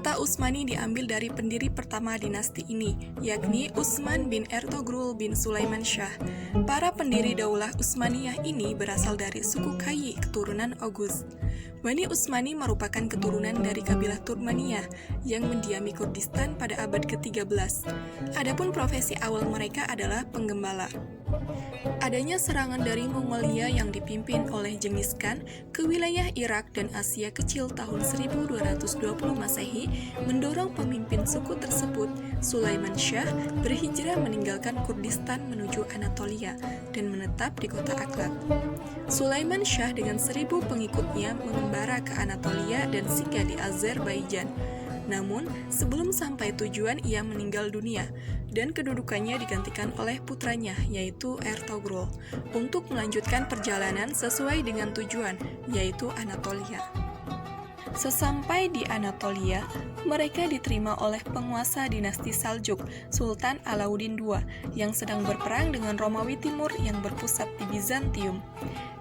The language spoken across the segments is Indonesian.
Kata Utsmani diambil dari pendiri pertama dinasti ini, yakni Utsman bin Ertugrul bin Sulaiman Shah. Para pendiri Daulah Utsmaniyah ini berasal dari suku Kayi keturunan Oghuz. Bani Utsmani merupakan keturunan dari kabilah Turkmeniyah yang mendiami Kurdistan pada abad ke-13. Adapun profesi awal mereka adalah penggembala. Adanya serangan dari Mongolia yang dipimpin oleh Genghis Khan ke wilayah Irak dan Asia Kecil tahun 1220 Masehi mendorong pemimpin suku tersebut, Sulaiman Shah, berhijrah meninggalkan Kurdistan menuju Anatolia dan menetap di kota Aklat. Sulaiman Shah dengan 1.000 pengikutnya mengembara ke Anatolia dan singgah di Azerbaijan. Namun, sebelum sampai tujuan ia meninggal dunia, dan kedudukannya digantikan oleh putranya, yaitu Ertugrul, untuk melanjutkan perjalanan sesuai dengan tujuan, yaitu Anatolia. Sesampai di Anatolia, mereka diterima oleh penguasa dinasti Saljuk, Sultan Alauddin II, yang sedang berperang dengan Romawi Timur yang berpusat di Bizantium.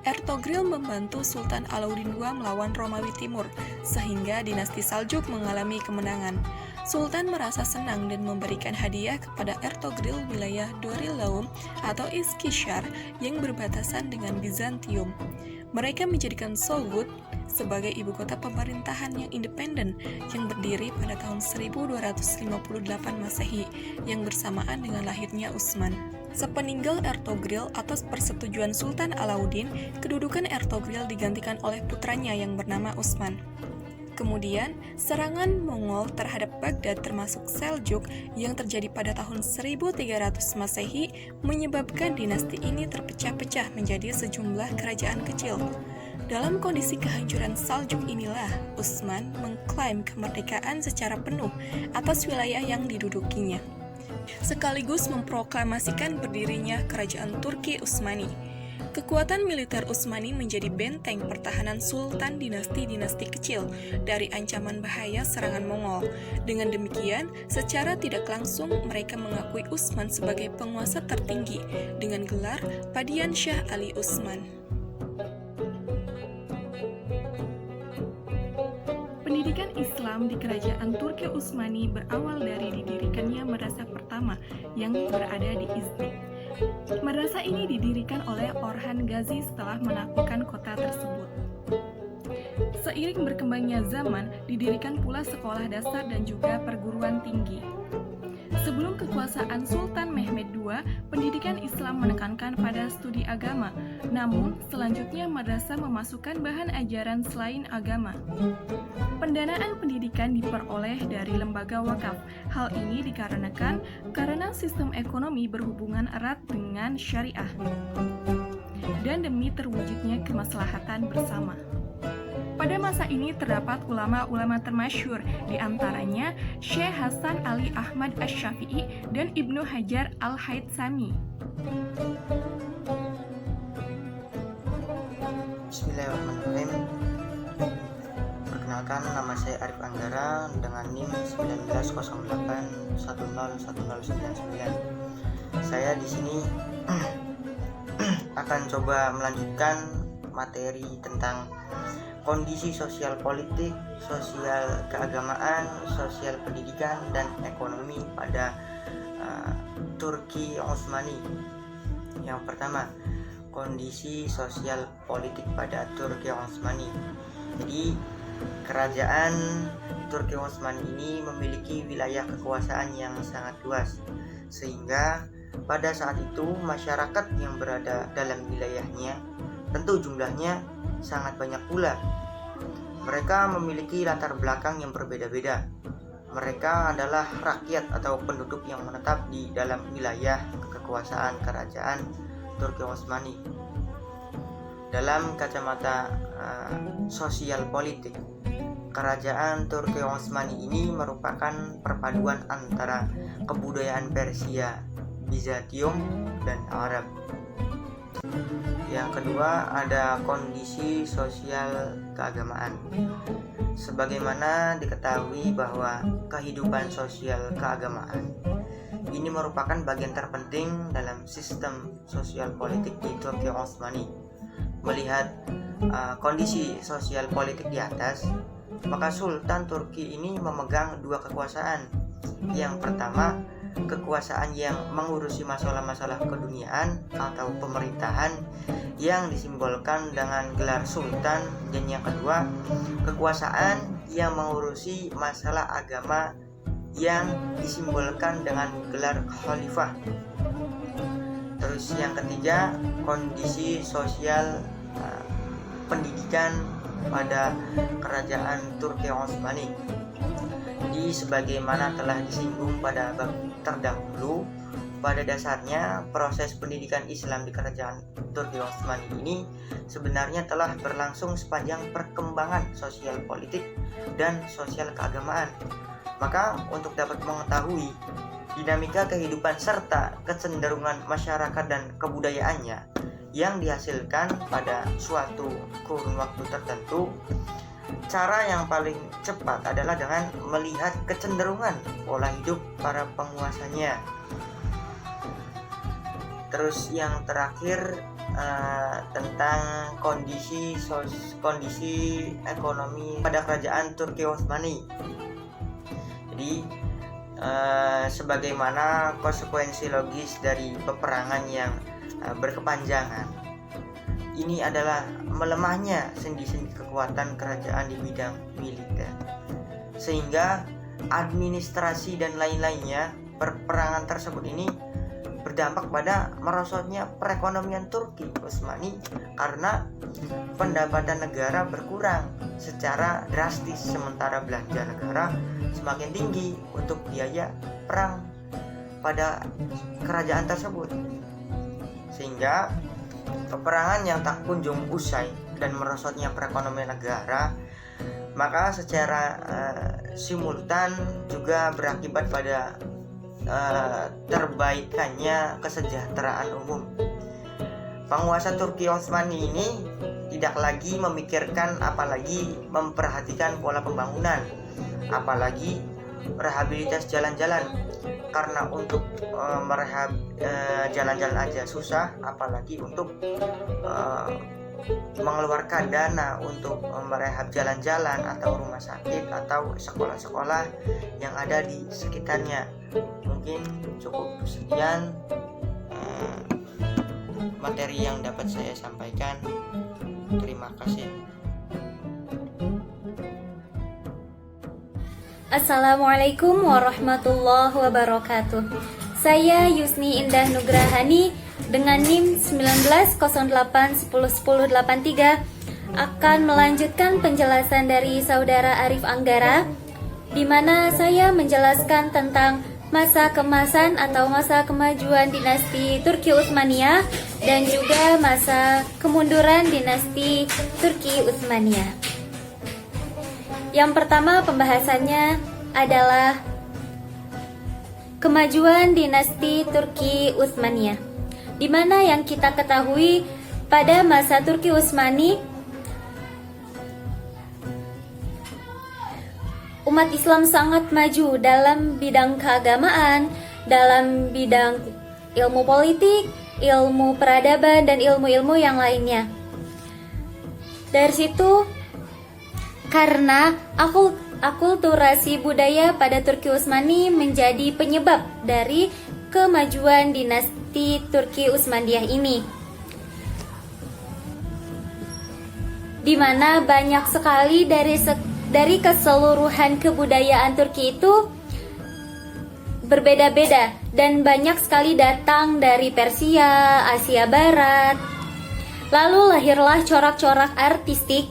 Ertugrul membantu Sultan Alauddin II melawan Romawi Timur, sehingga dinasti Saljuk mengalami kemenangan. Sultan merasa senang dan memberikan hadiah kepada Ertugrul wilayah Dorilaum atau Iskishar yang berbatasan dengan Bizantium. Mereka menjadikan Solgut sebagai ibu kota pemerintahan yang independen yang berdiri pada tahun 1258 Masehi yang bersamaan dengan lahirnya Utsman. Sepeninggal Ertugrul atas persetujuan Sultan Alauddin, kedudukan Ertugrul digantikan oleh putranya yang bernama Utsman. Kemudian, serangan Mongol terhadap Baghdad termasuk Seljuk yang terjadi pada tahun 1300 Masehi menyebabkan dinasti ini terpecah-pecah menjadi sejumlah kerajaan kecil. Dalam kondisi kehancuran Saljuk inilah Utsman mengklaim kemerdekaan secara penuh atas wilayah yang didudukinya, sekaligus memproklamasikan berdirinya Kerajaan Turki Utsmani. Kekuatan militer Utsmani menjadi benteng pertahanan sultan dinasti-dinasti kecil dari ancaman bahaya serangan Mongol. Dengan demikian, secara tidak langsung mereka mengakui Utsman sebagai penguasa tertinggi dengan gelar Padian Shah Ali Utsman. Pendidikan Islam di Kerajaan Turki Utsmani berawal dari didirikannya madrasah pertama yang berada di Iznik. Madrasah ini didirikan oleh Orhan Gazi setelah menaklukkan kota tersebut. Seiring berkembangnya zaman, didirikan pula sekolah dasar dan juga perguruan tinggi. Sebelum kekuasaan Sultan Mehmed II, pendidikan Islam menekankan pada studi agama. Namun, selanjutnya madrasah memasukkan bahan ajaran selain agama. Pendanaan pendidikan diperoleh dari lembaga wakaf. Hal ini dikarenakan karena sistem ekonomi berhubungan erat dengan syariah dan demi terwujudnya kemaslahatan bersama. Pada masa ini terdapat ulama-ulama termasyhur, di antaranya Syekh Hasan Ali Ahmad Asy-Syafi'i dan Ibnu Hajar Al-Haytsami. Bismillahirrahmanirrahim. Perkenalkan, nama saya Arif Anggara dengan NIM 1908101099. Saya di sini akan coba melanjutkan materi tentang kondisi sosial politik, sosial keagamaan, sosial pendidikan, dan ekonomi pada Turki Utsmani. Yang pertama, kondisi sosial politik pada Turki Utsmani. Jadi, kerajaan Turki Utsmani ini memiliki wilayah kekuasaan yang sangat luas, sehingga pada saat itu masyarakat yang berada dalam wilayahnya tentu jumlahnya sangat banyak pula. Mereka memiliki latar belakang yang berbeda-beda. Mereka adalah rakyat atau penduduk yang menetap di dalam wilayah kekuasaan kerajaan Turki Utsmani. Dalam kacamata sosial politik, kerajaan Turki Utsmani ini merupakan perpaduan antara kebudayaan Persia, Bizantium, dan Arab. Yang kedua, ada kondisi sosial keagamaan. Sebagaimana diketahui bahwa kehidupan sosial keagamaan ini merupakan bagian terpenting dalam sistem sosial politik di Turki Utsmani. Melihat kondisi sosial politik di atas, maka Sultan Turki ini memegang dua kekuasaan. Yang pertama, kekuasaan yang mengurusi masalah-masalah keduniaan atau pemerintahan yang disimbolkan dengan gelar sultan, dan yang kedua, kekuasaan yang mengurusi masalah agama yang disimbolkan dengan gelar khalifah. Terus yang ketiga, kondisi sosial pendidikan pada kerajaan Turki Utsmani. Jadi sebagaimana telah disinggung pada bab terdahulu, pada dasarnya proses pendidikan Islam di kerajaan Turki Utsmani ini sebenarnya telah berlangsung sepanjang perkembangan sosial politik dan sosial keagamaan. Maka untuk dapat mengetahui dinamika kehidupan serta kecenderungan masyarakat dan kebudayaannya yang dihasilkan pada suatu kurun waktu tertentu, cara yang paling cepat adalah dengan melihat kecenderungan pola hidup para penguasanya. Terus yang terakhir tentang kondisi ekonomi pada kerajaan Turki Utsmani. Jadi sebagaimana konsekuensi logis dari peperangan yang berkepanjangan, ini adalah melemahnya sendi-sendi kekuatan kerajaan di bidang militer, sehingga administrasi dan lain-lainnya peperangan tersebut ini berdampak pada merosotnya perekonomian Turki Utsmani karena pendapatan negara berkurang secara drastis, sementara belanja negara semakin tinggi untuk biaya perang pada kerajaan tersebut, sehingga peperangan yang tak kunjung usai dan merosotnya perekonomian negara maka secara simultan juga berakibat pada terbaikannya kesejahteraan umum. Penguasa Turki Utsmani ini tidak lagi memikirkan apalagi memperhatikan pola pembangunan, apalagi rehabilitas jalan-jalan, karena untuk merehab jalan-jalan aja susah, apalagi untuk mengeluarkan dana untuk merehab jalan-jalan atau rumah sakit atau sekolah-sekolah yang ada di sekitarnya. Mungkin cukup sekian materi yang dapat saya sampaikan. Terima kasih. Assalamualaikum warahmatullahi wabarakatuh. Saya Yusni Indah Nugrahani dengan NIM 1908101083 akan melanjutkan penjelasan dari Saudara Arif Anggara, di mana saya menjelaskan tentang masa keemasan atau masa kemajuan dinasti Turki Utsmaniyah dan juga masa kemunduran dinasti Turki Utsmaniyah. Yang pertama pembahasannya adalah kemajuan dinasti Turki Utsmaniyah, di mana yang kita ketahui pada masa Turki Utsmani, umat Islam sangat maju dalam bidang keagamaan, dalam bidang ilmu politik, ilmu peradaban, dan ilmu-ilmu yang lainnya. Dari situ, karena akulturasi budaya pada Turki Utsmani menjadi penyebab dari kemajuan dinasti Turki Utsmaniyah ini, di mana banyak sekali dari keseluruhan kebudayaan Turki itu berbeda-beda dan banyak sekali datang dari Persia, Asia Barat. Lalu lahirlah corak-corak artistik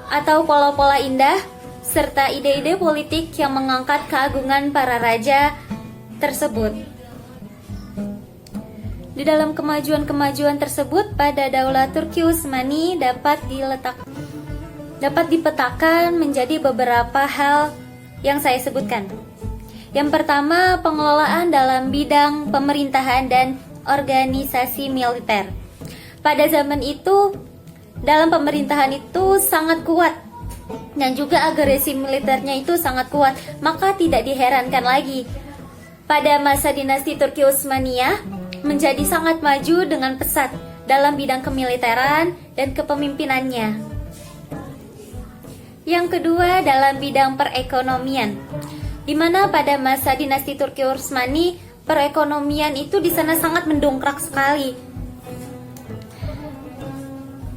atau pola-pola indah serta ide-ide politik yang mengangkat keagungan para raja tersebut. Di dalam kemajuan-kemajuan tersebut pada Daulah Turki Utsmani dapat dipetakan menjadi beberapa hal yang saya sebutkan. Yang pertama, pengelolaan dalam bidang pemerintahan dan organisasi militer. Pada zaman itu, dalam pemerintahan itu sangat kuat dan juga agresi militernya itu sangat kuat. Maka tidak diherankan lagi pada masa dinasti Turki Utsmaniyah menjadi sangat maju dengan pesat dalam bidang kemiliteran dan kepemimpinannya. Yang kedua dalam bidang perekonomian, di mana pada masa dinasti Turki Utsmani perekonomian itu di sana sangat mendongkrak sekali,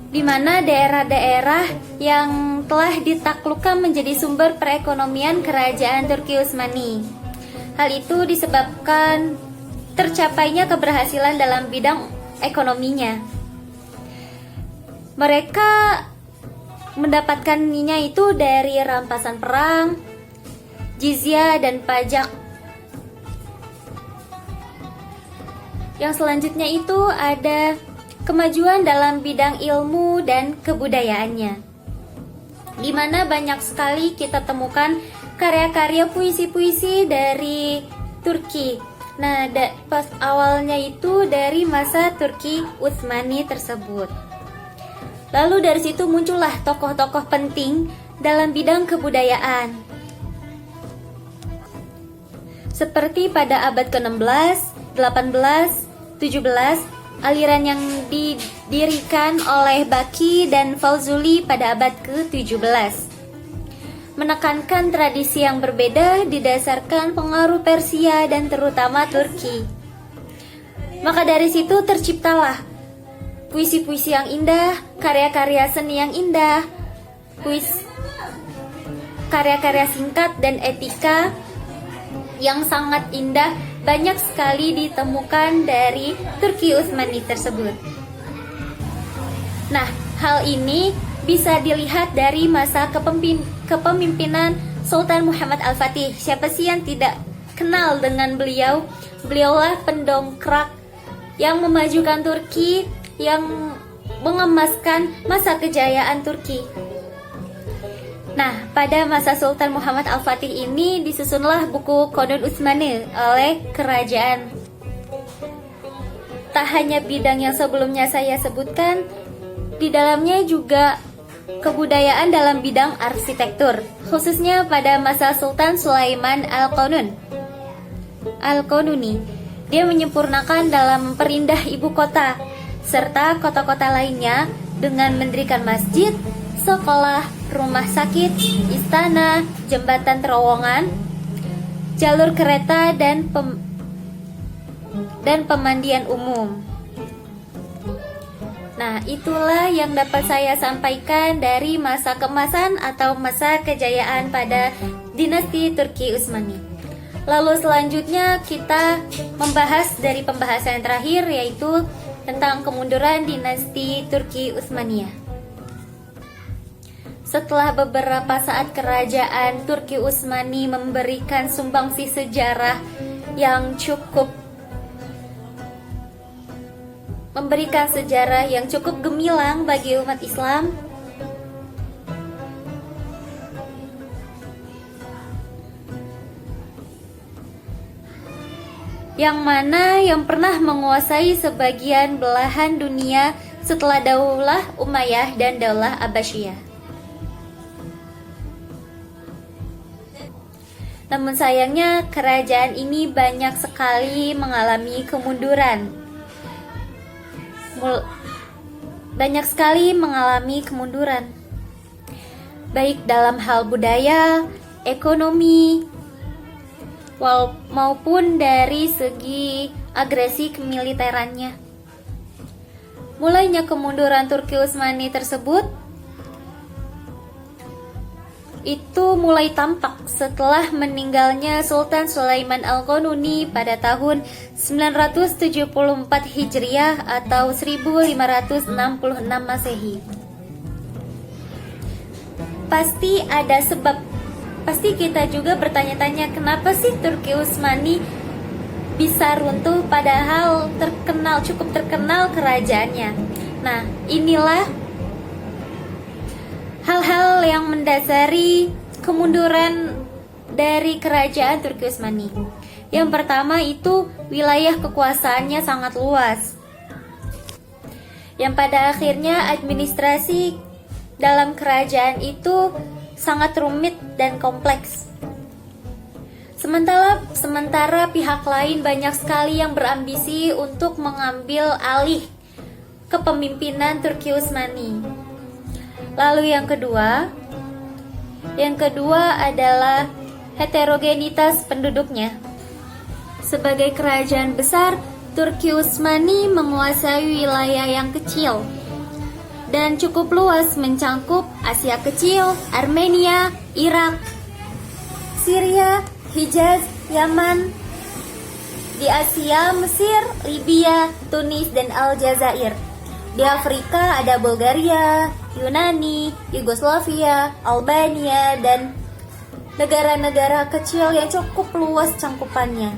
di mana daerah-daerah yang telah ditaklukkan menjadi sumber perekonomian kerajaan Turki Utsmani. Hal itu disebabkan tercapainya keberhasilan dalam bidang ekonominya. Mereka mendapatkannya itu dari rampasan perang, jizya, dan pajak. Yang selanjutnya itu ada kemajuan dalam bidang ilmu dan kebudayaannya, di mana banyak sekali kita temukan karya-karya puisi-puisi dari Turki. Nah, pas awalnya itu dari masa Turki Utsmani tersebut. Lalu dari situ muncullah tokoh-tokoh penting dalam bidang kebudayaan. Seperti pada abad ke-16, 18, 17, aliran yang didirikan oleh Baki dan Fauzzuli pada abad ke-17. Menekankan tradisi yang berbeda didasarkan pengaruh Persia dan terutama Turki. Maka dari situ terciptalah puisi-puisi yang indah, karya-karya seni yang indah, karya-karya singkat dan etika yang sangat indah banyak sekali ditemukan dari Turki Utsmani tersebut. Nah, hal ini bisa dilihat dari masa kepemimpinan Sultan Muhammad Al-Fatih. Siapa sih yang tidak kenal dengan beliau? Beliaulah pendongkrak yang memajukan Turki, yang mengemaskan masa kejayaan Turki. Nah, pada masa Sultan Muhammad Al-Fatih ini disusunlah buku Qanun Utsmani oleh kerajaan. Tak hanya bidang yang sebelumnya saya sebutkan, di dalamnya juga kebudayaan dalam bidang arsitektur, khususnya pada masa Sultan Sulaiman Al-Qanuni. Dia menyempurnakan dalam memperindah ibu kota serta kota-kota lainnya dengan mendirikan masjid, sekolah, rumah sakit, istana, jembatan terowongan, jalur kereta, dan pemandian umum. Nah, itulah yang dapat saya sampaikan dari masa keemasan atau masa kejayaan pada dinasti Turki Utsmani. Lalu selanjutnya kita membahas dari pembahasan yang terakhir, yaitu tentang kemunduran dinasti Turki Utsmaniyah. Setelah beberapa saat kerajaan Turki Utsmani memberikan sumbangsih sejarah yang cukup gemilang bagi umat Islam, yang mana yang pernah menguasai sebagian belahan dunia setelah Daulah Umayyah dan Daulah Abbasiyah. Namun sayangnya kerajaan ini banyak sekali mengalami kemunduran. Baik dalam hal budaya, ekonomi, maupun dari segi agresi kemiliterannya. Mulainya kemunduran Turki Utsmani tersebut itu mulai tampak setelah meninggalnya Sultan Sulaiman Al-Qanuni pada tahun 974 Hijriah atau 1566 Masehi. Pasti kita juga bertanya-tanya, kenapa sih Turki Utsmani bisa runtuh padahal cukup terkenal kerajaannya. Nah, inilah hal-hal yang mendasari kemunduran dari kerajaan Turki Utsmani. Yang pertama itu wilayah kekuasaannya sangat luas, yang pada akhirnya administrasi dalam kerajaan itu sangat rumit dan kompleks. Sementara pihak lain banyak sekali yang berambisi untuk mengambil alih kepemimpinan Turki Utsmani. Lalu yang kedua, Yang kedua adalah heterogenitas penduduknya. Sebagai kerajaan besar, Turki Utsmani menguasai wilayah yang kecil dan cukup luas mencakup Asia Kecil, Armenia, Irak, Syria, Hijaz, Yaman. Di Asia, Mesir, Libya, Tunis, dan Aljazair. Di Afrika ada Bulgaria, Yunani, Yugoslavia, Albania, dan negara-negara kecil yang cukup luas cangkupannya.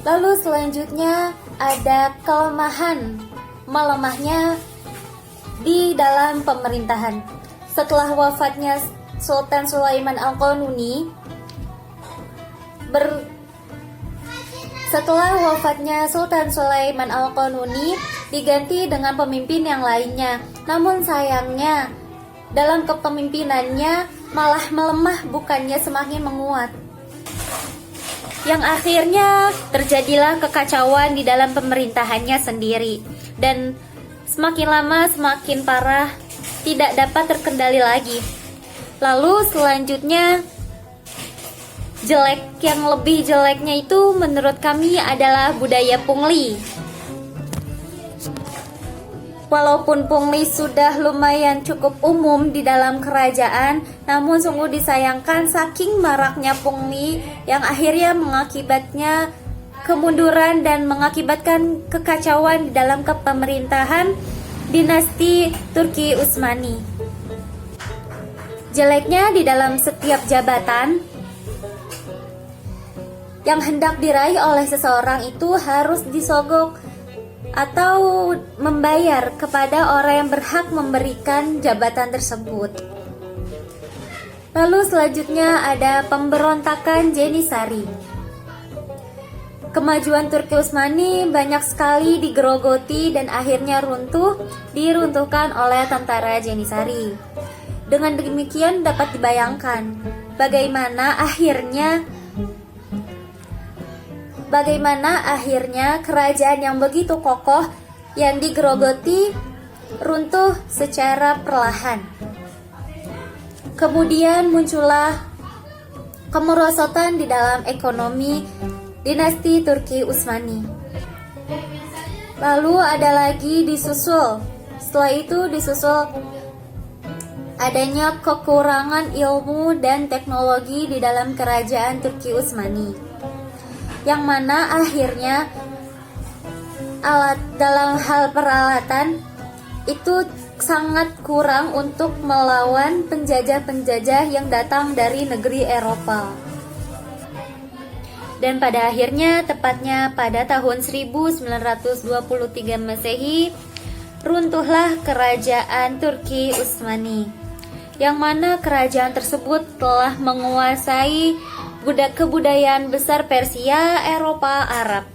Lalu selanjutnya ada melemahnya di dalam pemerintahan. Setelah wafatnya Sultan Sulaiman Al-Qanuni, diganti dengan pemimpin yang lainnya. Namun sayangnya, dalam kepemimpinannya malah melemah bukannya semakin menguat. Yang akhirnya terjadilah kekacauan di dalam pemerintahannya sendiri. Dan semakin lama semakin parah, tidak dapat terkendali lagi. Lalu selanjutnya, yang lebih jeleknya itu menurut kami adalah budaya pungli. Walaupun pungli sudah lumayan cukup umum di dalam kerajaan, namun sungguh disayangkan saking maraknya pungli yang akhirnya mengakibatnya kemunduran dan mengakibatkan kekacauan di dalam kepemerintahan dinasti Turki Utsmani. Jeleknya di dalam setiap jabatan yang hendak diraih oleh seseorang itu harus disogok atau membayar kepada orang yang berhak memberikan jabatan tersebut. Lalu selanjutnya ada pemberontakan Jenisari. Kemajuan Turki Utsmani banyak sekali digerogoti dan akhirnya diruntuhkan oleh tentara Jenisari. Dengan demikian dapat dibayangkan bagaimana akhirnya kerajaan yang begitu kokoh yang digerogoti runtuh secara perlahan. Kemudian muncullah kemerosotan di dalam ekonomi dinasti Turki Utsmani. Lalu ada lagi setelah itu disusul adanya kekurangan ilmu dan teknologi di dalam kerajaan Turki Utsmani, yang mana akhirnya dalam hal peralatan itu sangat kurang untuk melawan penjajah-penjajah yang datang dari negeri Eropa. Dan pada akhirnya, tepatnya pada tahun 1923 Masehi, runtuhlah kerajaan Turki Utsmani, yang mana kerajaan tersebut telah menguasai kebudayaan besar Persia, Eropa, Arab.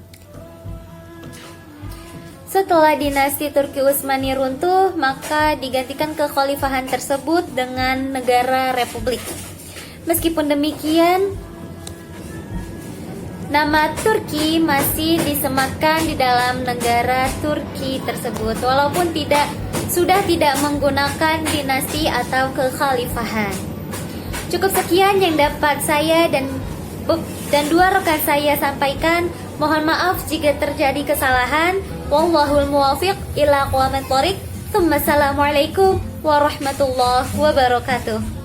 Setelah dinasti Turki Utsmani runtuh, maka digantikan kekhalifahan tersebut dengan negara republik. Meskipun demikian, nama Turki masih disematkan di dalam negara Turki tersebut, walaupun sudah tidak menggunakan dinasti atau kekhalifahan. Cukup sekian yang dapat saya dan dua rekan saya sampaikan. Mohon maaf jika terjadi kesalahan. Wallahul muwaffiq ila aqwamit thoriq. Assalamualaikum warahmatullahi wabarakatuh.